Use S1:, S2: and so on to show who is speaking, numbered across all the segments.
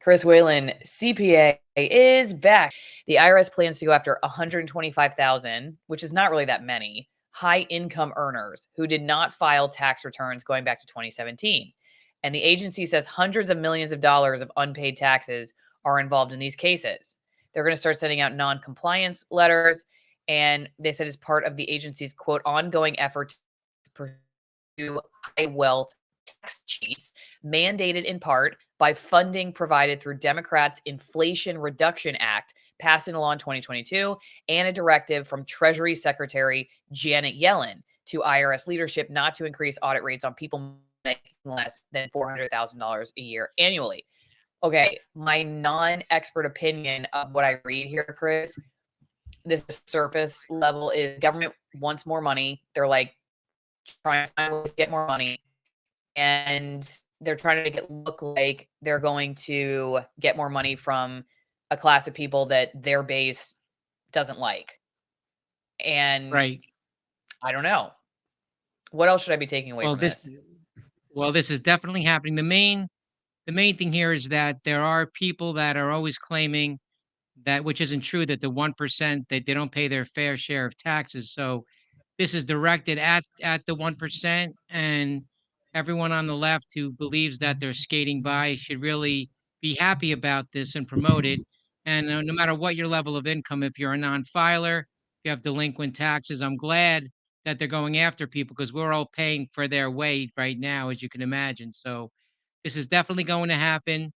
S1: Chris Whalen CPA is back. The IRS plans to go after 125,000, which is not really that many, high income earners who did not file tax returns going back to 2017. And the agency says hundreds of millions of dollars of unpaid taxes are involved in these cases. They're going to start sending out non-compliance letters. And they said as part of the agency's quote, ongoing effort to pursue high wealth tax cheats, mandated in part by funding provided through Democrats' Inflation Reduction Act, passed into law in 2022, and a directive from Treasury Secretary Janet Yellen to IRS leadership not to increase audit rates on people making less than $400,000 a year annually. Okay, my non-expert opinion of what I read here, Chris, this surface level is government wants more money. They're like trying to find ways to get more money. And they're trying to make it look like they're going to get more money from a class of people that their base doesn't like. And
S2: Right.
S1: I don't know. What else should I be taking away
S2: Well,
S1: from
S2: this
S1: this?
S2: well, this is definitely happening. The main thing here is that there are people that are always claiming that, which isn't true, that the 1% that they don't pay their fair share of taxes. So this is directed at the 1%, and everyone on the left who believes that they're skating by should really be happy about this and promote it. And no matter what your level of income, if you're a non-filer, if you have delinquent taxes, I'm glad that they're going after people because we're all paying for their way right now, as you can imagine. So this is definitely going to happen.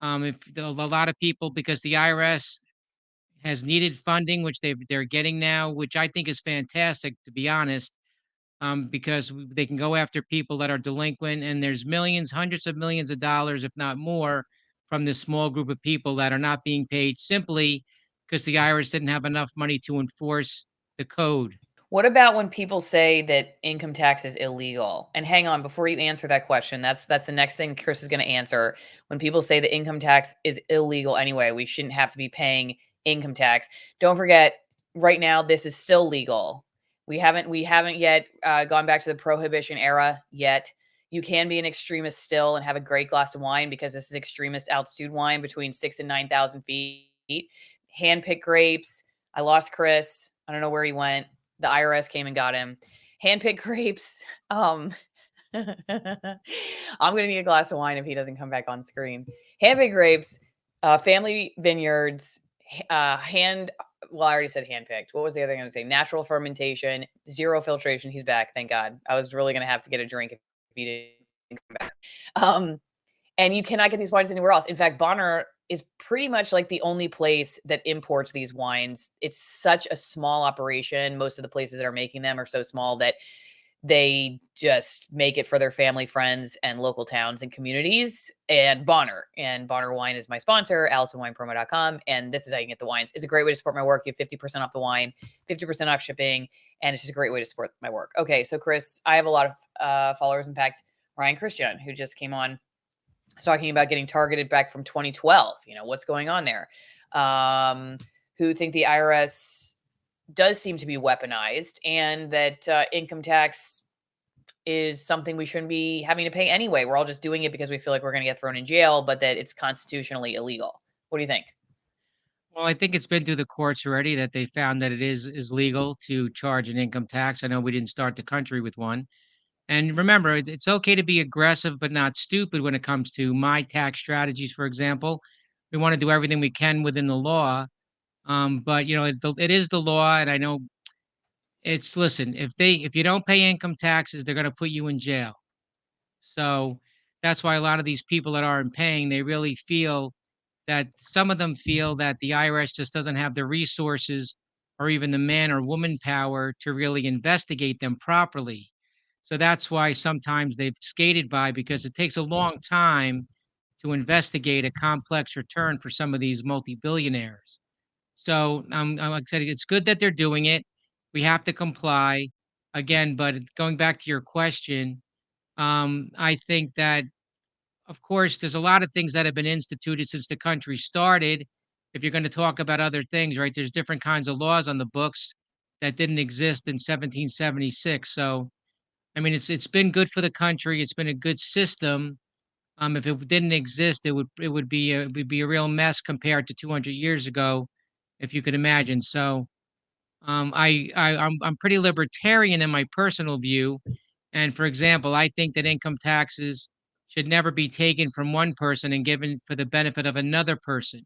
S2: If a lot of people, because the IRS has needed funding, which they're getting now, which I think is fantastic, to be honest, because they can go after people that are delinquent, and there's millions, hundreds of millions of dollars, if not more, from this small group of people that are not being paid simply because the IRS didn't have enough money to enforce the code.
S1: What about when people say that income tax is illegal? And hang on, before you answer that question, that's the next thing Chris is going to answer. When people say that income tax is illegal anyway, we shouldn't have to be paying income tax. Don't forget, right now this is still legal. We haven't yet gone back to the prohibition era yet. You can be an extremist still and have a great glass of wine because this is extremist altitude wine between 6 and 9,000 feet. Handpicked grapes. I lost Chris. I don't know where he went. The IRS came and got him. Handpicked grapes. I'm gonna need a glass of wine if he doesn't come back on screen. Handpicked grapes, family vineyards, hand. Well, I already said handpicked. What was the other thing I was saying? Natural fermentation, zero filtration. He's back, thank God. I was really gonna have to get a drink if he didn't come back. Um, and you cannot get these wines anywhere else. In fact, Bonner is pretty much like the only place that imports these wines. It's such a small operation. Most of the places that are making them are so small that they just make it for their family, friends, and local towns and communities. And Bonner Wine is my sponsor, AllisonWinePromo.com. And this is how you can get the wines. It's a great way to support my work. You have 50% off the wine, 50% off shipping, and it's just a great way to support my work. Okay, so Chris, I have a lot of followers. In fact, Ryan Christian, who just came on, talking about getting targeted back from 2012. What's going on there? Who think the IRS does seem to be weaponized and that income tax is something we shouldn't be having to pay anyway. We're all just doing it because we feel like we're going to get thrown in jail, but that it's constitutionally illegal. What do you think?
S2: Well, I think it's been through the courts already that they found that it is legal to charge an income tax. I know we didn't start the country with one. And remember, it's okay to be aggressive, but not stupid when it comes to my tax strategies, for example. We want to do everything we can within the law. But it is the law, and I know listen, if you don't pay income taxes, they're going to put you in jail. So that's why a lot of these people that aren't paying, they really feel that some of them feel that the IRS just doesn't have the resources or even the man or woman power to really investigate them properly. So that's why sometimes they've skated by because it takes a long time to investigate a complex return for some of these multi-billionaires. So, like I said, it's good that they're doing it. We have to comply again. But going back to your question, I think that, of course, there's a lot of things that have been instituted since the country started. If you're going to talk about other things, right, there's different kinds of laws on the books that didn't exist in 1776. So, I mean, it's been good for the country. It's been a good system. If it didn't exist, it would be a real mess compared to 200 years ago, if you could imagine. So I'm pretty libertarian in my personal view, and for example, I think that income taxes should never be taken from one person and given for the benefit of another person.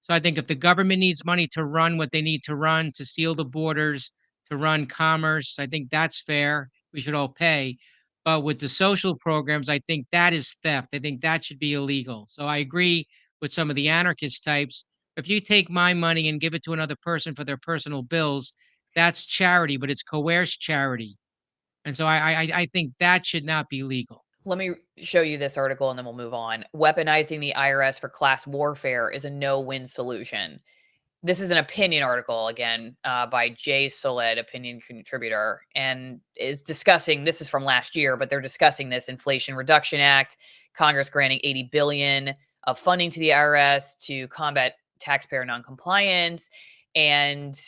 S2: So I think if the government needs money to run what they need to run, to seal the borders, to run commerce, I think that's fair. We should all pay. But with the social programs, I think that is theft. I think that should be illegal. So I agree with some of the anarchist types. If you take my money and give it to another person for their personal bills, that's charity, but it's coerced charity. And so I think that should not be legal.
S1: Let me show you this article and then we'll move on. Weaponizing the IRS for class warfare is a no-win solution. This is an opinion article again by Jay Soled, opinion contributor, and is discussing. This is from last year, but they're discussing this Inflation Reduction Act, Congress granting 80 billion of funding to the IRS to combat taxpayer noncompliance, and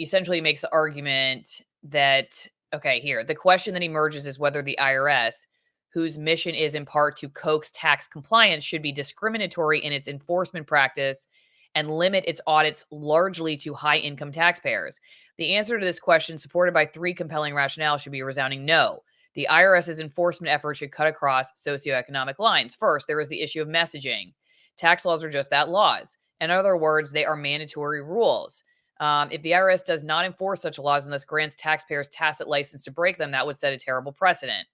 S1: essentially makes the argument that okay, here the question that emerges is whether the IRS, whose mission is in part to coax tax compliance, should be discriminatory in its enforcement practice and limit its audits largely to high income taxpayers? The answer to this question, supported by three compelling rationales, should be a resounding no. The IRS's enforcement efforts should cut across socioeconomic lines. First, there is the issue of messaging. Tax laws are just that, laws. In other words, they are mandatory rules. If the IRS does not enforce such laws and thus grants taxpayers tacit license to break them, that would set a terrible precedent.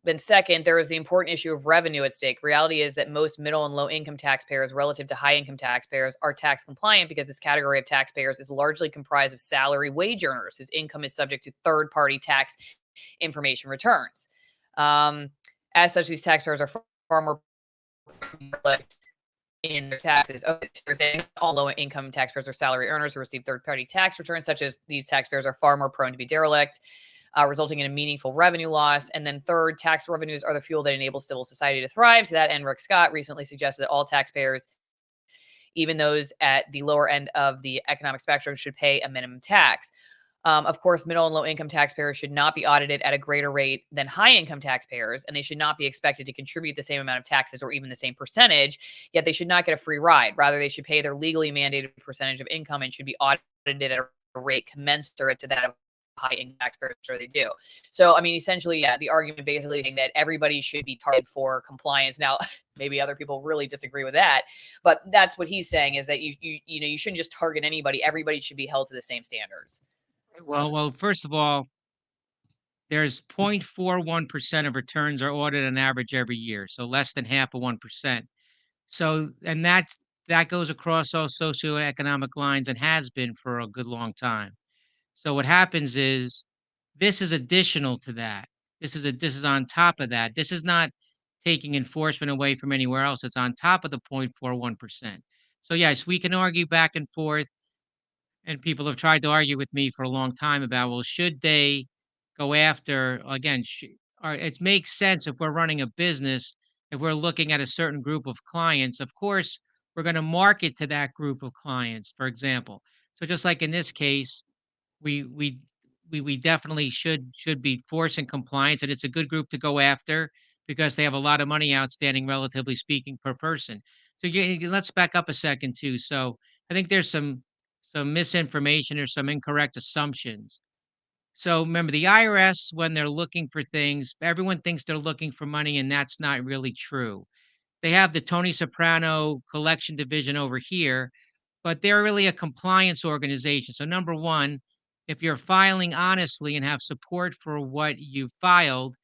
S1: Then second, there is the important issue of revenue at stake. Reality is that most middle and low income taxpayers relative to high income taxpayers are tax compliant because this category of taxpayers is largely comprised of salary wage earners whose income is subject to third party tax information returns. As such, these taxpayers are far more in their taxes. All low income taxpayers or salary earners who receive third party tax returns, such as these taxpayers, are far more prone to be derelict, resulting in a meaningful revenue loss. And then third, tax revenues are the fuel that enables civil society to thrive. To that end, Rick Scott recently suggested that all taxpayers, even those at the lower end of the economic spectrum, should pay a minimum tax. Of course, middle and low income taxpayers should not be audited at a greater rate than high income taxpayers, and they should not be expected to contribute the same amount of taxes or even the same percentage, yet they should not get a free ride. Rather, they should pay their legally mandated percentage of income and should be audited at a rate commensurate to that of high income taxpayers. Sure, they do. So, I mean, essentially, yeah, the argument basically saying that everybody should be targeted for compliance. Now, maybe other people really disagree with that, but that's what he's saying, is that you shouldn't just target anybody. Everybody should be held to the same standards.
S2: Well, first of all, there's 0.41% of returns are audited on average every year, so less than half of 1%. So, and that goes across all socioeconomic lines and has been for a good long time. So what happens is this is additional to that. This is on top of that. This is not taking enforcement away from anywhere else. It's on top of the 0.41%. So yes, we can argue back and forth, and people have tried to argue with me for a long time about, well, should they go after again? Or it makes sense if we're running a business, if we're looking at a certain group of clients. Of course, we're going to market to that group of clients, for example. So just like in this case, we we we definitely should be forcing compliance, and it's a good group to go after because they have a lot of money outstanding, relatively speaking, per person. So let's back up a second too. So I think there's some misinformation or some incorrect assumptions. So remember, the IRS, when they're looking for things, everyone thinks they're looking for money, and that's not really true. They have the Tony Soprano collection division over here, but they're really a compliance organization. So number one, if you're filing honestly and have support for what you filed,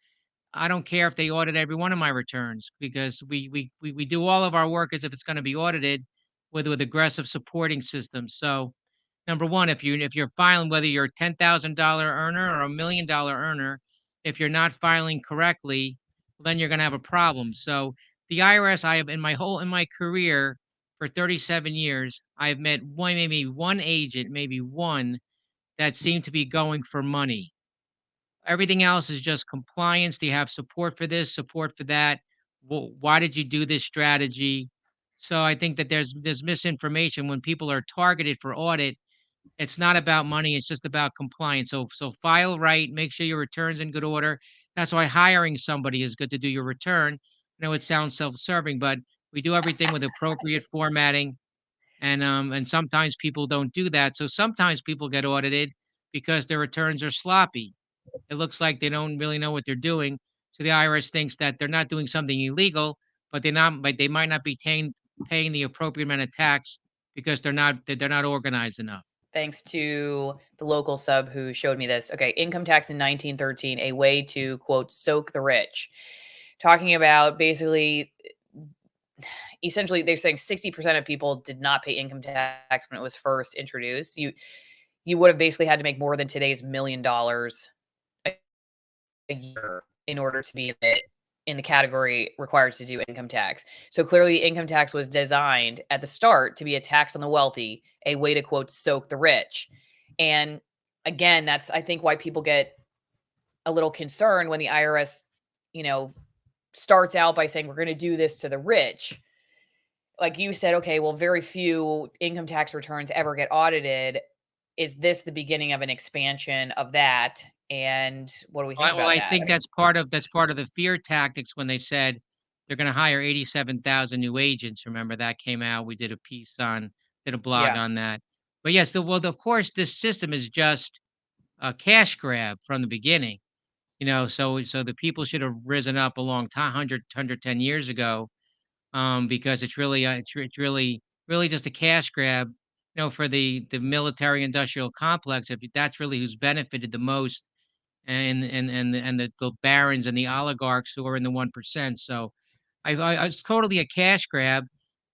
S2: I don't care if they audit every one of my returns because we do all of our work as if it's going to be audited with aggressive supporting systems. So number one, if you're filing, whether you're a $10,000 earner or $1 million earner, if you're not filing correctly, then you're going to have a problem. So the IRS, I have in my career for 37 years, I've met maybe one agent, maybe one that seemed to be going for money. Everything else is just compliance. Do you have support for this, support for that? Why did you do this strategy? So I think that there's misinformation when people are targeted for audit. It's not about money, it's just about compliance. So file right, make sure your return's in good order. That's why hiring somebody is good to do your return. know it sounds self-serving, but we do everything with appropriate formatting, and sometimes people don't do that. So sometimes people get audited because their returns are sloppy. It looks like they don't really know what they're doing. So the IRS thinks that they're not doing something illegal, but they might not be paying the appropriate amount of tax because they're not organized enough.
S1: Thanks to the local sub who showed me this. Okay, income tax in 1913, a way to quote soak the rich. Talking about basically essentially they're saying 60% of people did not pay income tax when it was first introduced. You would have basically had to make more than today's $1 million a year in order to be in the category required to do income tax. So clearly, income tax was designed at the start to be a tax on the wealthy, a way to quote soak the rich. And again, that's I think why people get a little concerned when the IRS, you know, starts out by saying we're going to do this to the rich. Like you said, okay, well, very few income tax returns ever get audited. Is this the beginning of an expansion of that? And what do we think
S2: Well,
S1: about
S2: I
S1: that?
S2: think that's part of the fear tactics when they said they're going to hire 87,000 new agents. Remember that came out. We did a piece on, did a blog
S1: Yeah.
S2: on that. But yes, of course, this system is just a cash grab from the beginning. So the people should have risen up a long time, 110 years ago, because it's really just a cash grab, for the military industrial complex. If that's really who's benefited the most, and the barons and the oligarchs who are in the 1%. So it's totally a cash grab,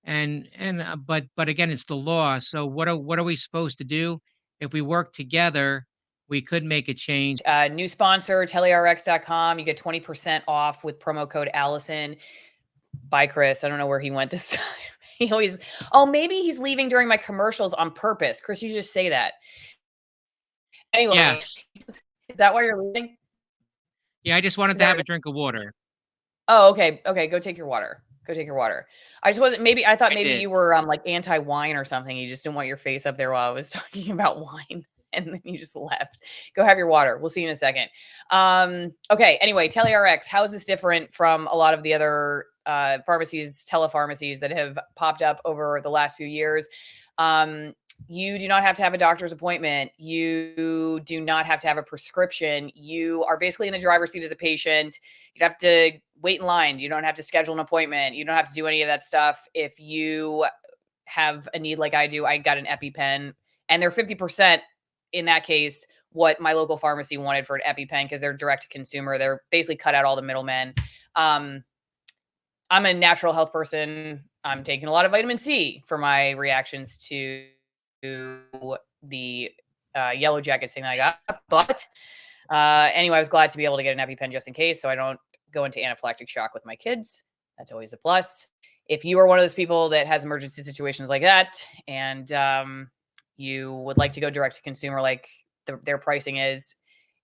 S2: but again, it's the law. So what are we supposed to do? If we work together, we could make a change.
S1: New sponsor, telerx.com. You get 20% off with promo code Allison. Bye, Chris. I don't know where he went this time. He always, oh, maybe he's leaving during my commercials on purpose. Chris, you just say that. Anyway,
S2: Yes.
S1: is that why you're leaving?
S2: Yeah, I just wanted
S1: Is
S2: to
S1: that
S2: have a drink of water.
S1: Oh, okay. Okay, go take your water. Go take your water. I just wasn't maybe I thought
S2: I
S1: maybe
S2: did.
S1: you were like anti-wine or something. You just didn't want your face up there while I was talking about wine and then you just left. Go have your water. We'll see you in a second. Okay, anyway, TeleRx, how is this different from a lot of the other pharmacies, telepharmacies that have popped up over the last few years? You do not have to have a doctor's appointment. You do not have to have a prescription. You are basically in the driver's seat as a patient. You have to wait in line. You don't have to schedule an appointment. You don't have to do any of that stuff. If you have a need like I do, I got an EpiPen and they're 50% in that case what my local pharmacy wanted for an EpiPen because they're direct to consumer. They're basically cut out all the middlemen. I'm a natural health person. I'm taking a lot of vitamin C for my reactions to the yellow jacket thing that I got. But anyway, I was glad to be able to get an EpiPen just in case so I don't go into anaphylactic shock with my kids. That's always a plus. If you are one of those people that has emergency situations like that and you would like to go direct to consumer like their pricing is,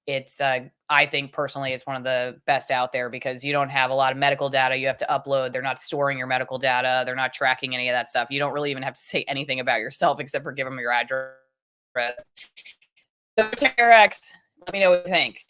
S1: it's I think personally it's one of the best out there because you don't have a lot of medical data you have to upload. They're not storing your medical data. They're not tracking any of that stuff. You don't really even have to say anything about yourself except for give them your address. So TRX, let me know what you think.